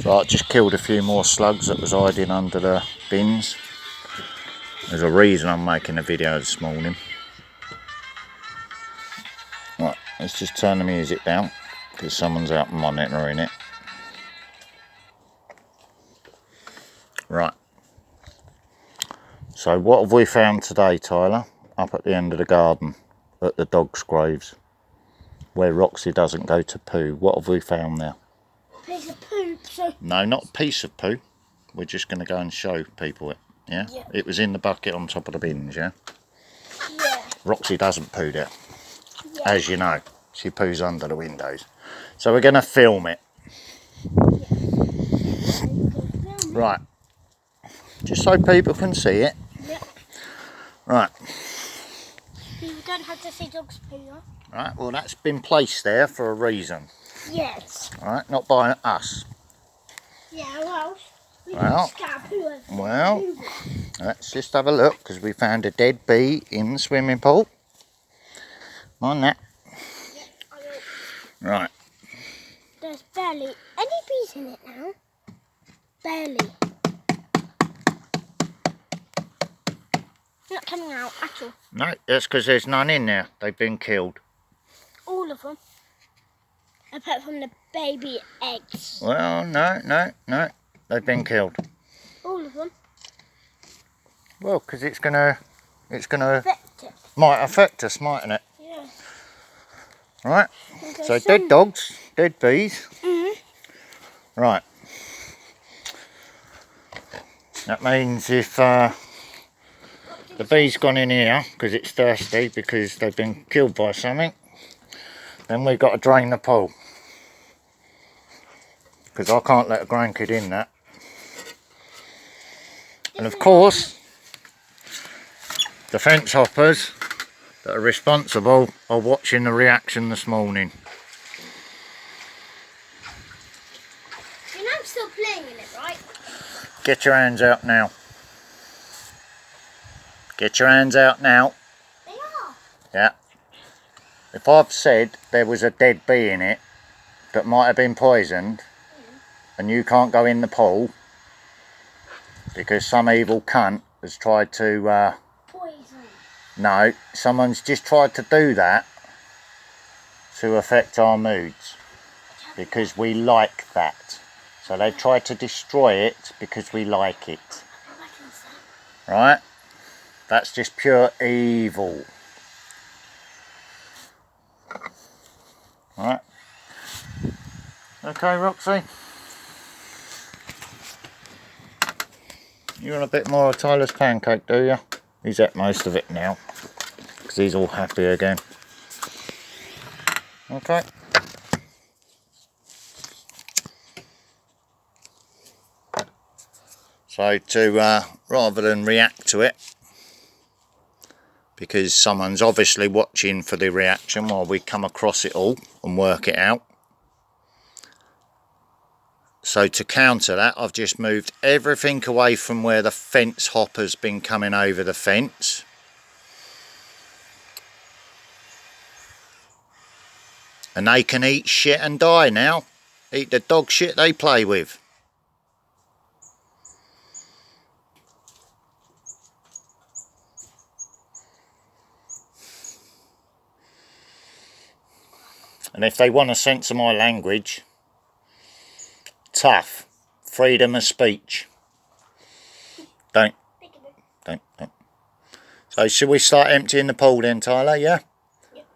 So I just killed a few more slugs that was hiding under the bins. There's a reason I'm making a video this morning. Right, let's just turn the music down because someone's out monitoring it. Right. So what have we found today, Tyler? Up at the end of the garden, at the dog's graves, where Roxy doesn't go to poo. What have we found there? A piece of poop, so... No, not a piece of poo. We're just going to go and show people it, yeah? It was in the bucket on top of the bins, yeah? Yeah. Roxy doesn't poo there, as you know. She poos under the windows. So we're going to film it. Right. Just so people can see it. Yep. Right. You don't have to see dogs poo, huh? Right, well that's been placed there for a reason. Yes. Right, not by us. Yeah, well, we Well, can scatter poo over the well, poo. let's just have a look because we found a dead bee in the swimming pool. On that. Yep, I know. Right. There's barely any bees in it now. Barely. Not coming out at all. No, that's because there's none in there. They've been killed. All of them. Apart from the baby eggs. Well, no. They've been killed. All of them. Well, because it's gonna Affect it. might affect us, mightn't it? Yeah. Right. Okay, So dead dogs, dead bees. Right. That means if the bee's gone in here because it's thirsty because they've been killed by something, then we've got to drain the pool. Because I can't let a grandkid in that. And of course, the fence hoppers that are responsible are watching the reaction this morning. You know I'm still playing in it, right? Get your hands out now. Get your hands out now. They are. Yeah. If I've said there was a dead bee in it that might have been poisoned and you can't go in the pool because some evil cunt has tried to... Poison. No, someone's just tried to do that to affect our moods because we like that. So they've tried to destroy it because we like it. Right? That's just pure evil. Right? Okay, Roxy? You want a bit more of Tyler's pancake, do you? He's at most of it now because he's all happy again. Okay. So to rather than react to it, because someone's obviously watching for the reaction while we come across it all and work it out. So to counter that, I've just moved everything away from where the fence hopper's been coming over the fence. And they can eat shit and die now. Eat the dog shit they play with. And if they want to censor my language, tough. Freedom of speech. Don't. So should we start emptying the pool then, Tyler, yeah? Yep.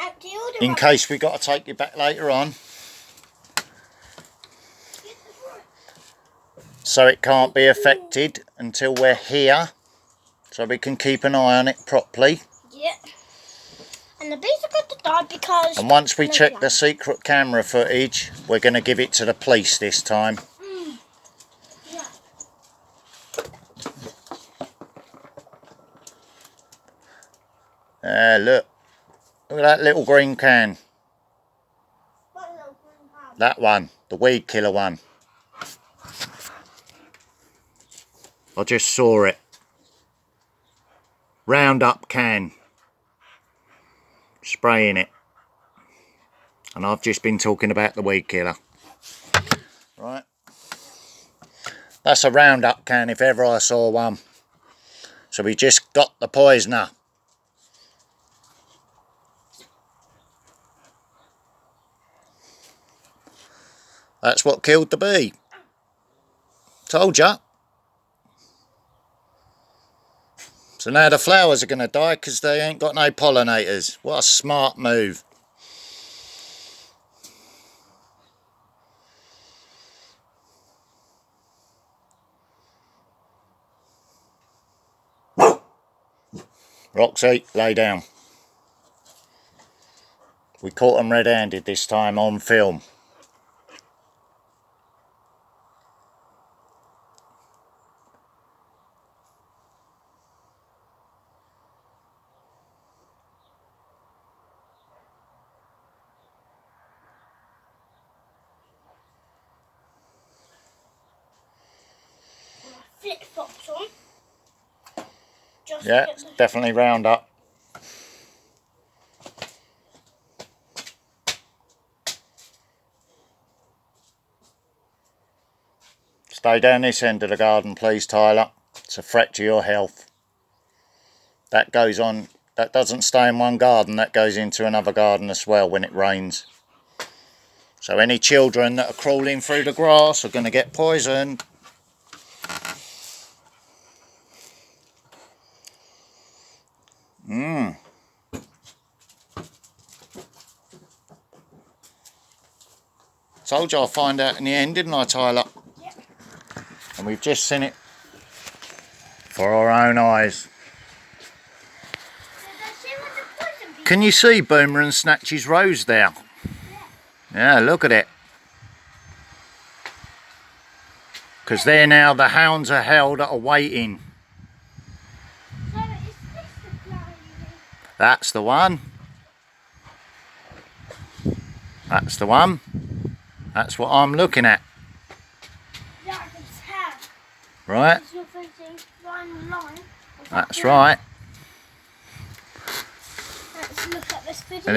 Empty all the In case we got to take you back later on. So it can't be affected until we're here. So we can keep an eye on it properly. Yeah. And the bees are going to die because... And once we check the secret camera footage, we're going to give it to the police this time. Yeah. Look. Look at that little green can. What little green can? That one. The weed killer one. I just saw it. Roundup can. Spraying it. And I've just been talking about the weed killer. Right. That's a Roundup can if ever I saw one. So we just got the poisoner. That's what killed the bee. Told ya. So now the flowers are going to die because they ain't got no pollinators. What a smart move. Roxy, lay down. We caught them red-handed this time on film. Flip-flops on. Just Yeah, it's definitely Roundup. Stay down this end of the garden, please, Tyler. It's a threat to your health. That goes on, that doesn't stay in one garden, that goes into another garden as well when it rains. So any children that are crawling through the grass are going to get poisoned. Told you I'll find out in the end, didn't I, Tyler? Yep. And we've just seen it for our own eyes. Can you see Boomer and Snatch's rose there? Yeah, look at it. Because there now the hounds are held that are waiting. So is this the flower you mean? That's the one. That's the one. That's what I'm looking at. Yeah, I can tell. Right? Because you're facing one line. That's right. Let's look at this video. And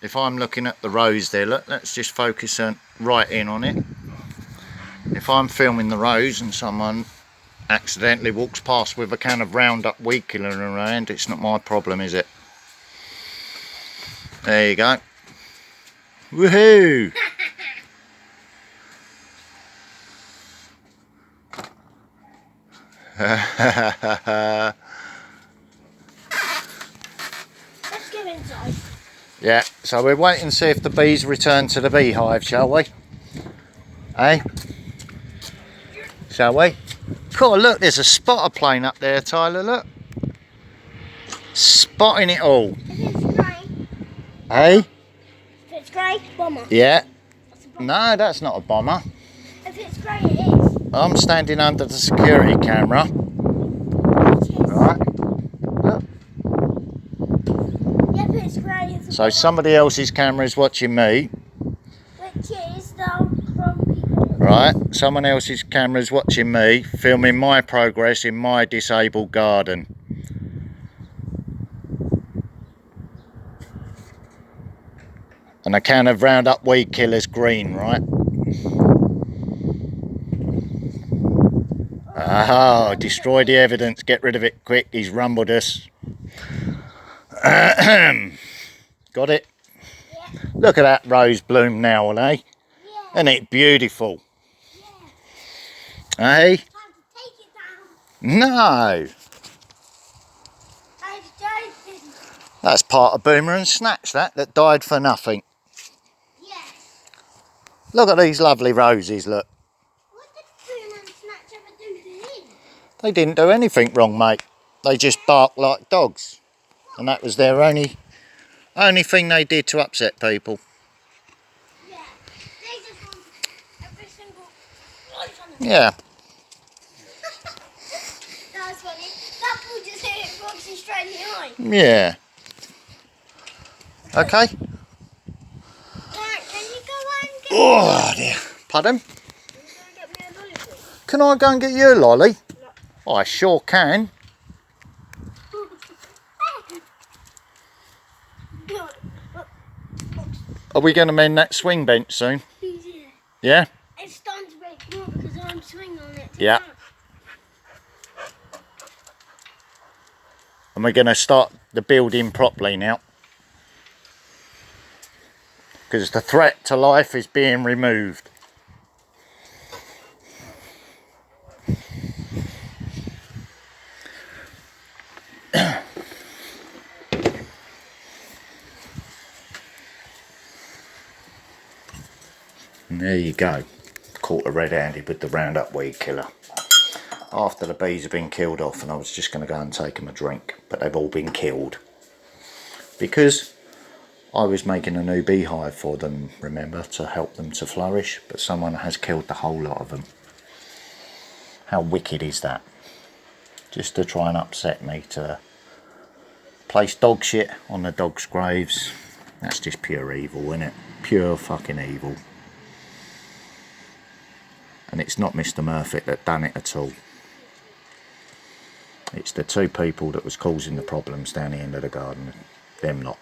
if I'm looking at the rose there, look, let's just focus on right in on it. If I'm filming the rose and someone accidentally walks past with a can of Roundup weed killer around, it's not my problem, is it? There you go. Woohoo! Let's go inside. Yeah, so we're waiting to see if the bees return to the beehive, shall we? Eh? Shall we? Cool, look, there's a spotter plane up there, Tyler, look. Spotting it all. If it's grey. Eh? If it's grey, bomber. Yeah. That's a bomber. No, that's not a bomber. If it's grey, it is. I'm standing under the security camera. It is. Right. Look. Yeah, if it's grey, it's a So bomber. somebody else's camera is watching me. Which is from people. Right. Someone else's camera is watching me, filming my progress in my disabled garden. And a can of Roundup weed killer's green, right? Oh, destroy the evidence, get rid of it quick, he's rumbled us. Got it? Yeah. Look at that rose bloom now, eh? Yeah. Isn't it beautiful? Yeah. Eh? Time to take it down. No! I'm joking. That's part of Boomer and Snatch, that died for nothing. Yes. Look at these lovely roses, look. What did Boom and Snatch ever do to him? They didn't do anything wrong, mate. They just barked like dogs. And that was their only thing they did to upset people. Yeah. They just want every single life on them. Yeah. That was funny. That ball just hit Roxy straight in the eye. Yeah. Okay. Dad, can you go and get Oh dear. Pardon? Can you go and get me a lolly, please? Can I go and get you a lolly? I sure can. Are we going to mend that swing bench soon? Yeah. Yeah? It's starting to break more because I'm swinging. Yeah. And we're going to start the building properly now. Because the threat to life is being removed. And there you go. Caught a red-handed with the Roundup weed killer. After the bees have been killed off, and I was just going to go and take them a drink, but they've all been killed. Because I was making a new beehive for them, remember, to help them to flourish, but someone has killed the whole lot of them. How wicked is that? Just to try and upset me, to place dog shit on the dogs' graves. That's just pure evil, isn't it? Pure fucking evil. And it's not Mr. Murphy that done it at all. It's the two people that was causing the problems down the end of the garden. Them lot.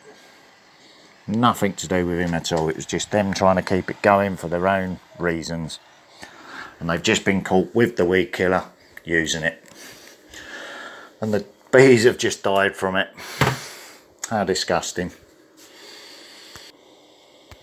Nothing to do with him at all. It was just them trying to keep it going for their own reasons. And they've just been caught with the weed killer using it. And the bees have just died from it. How disgusting.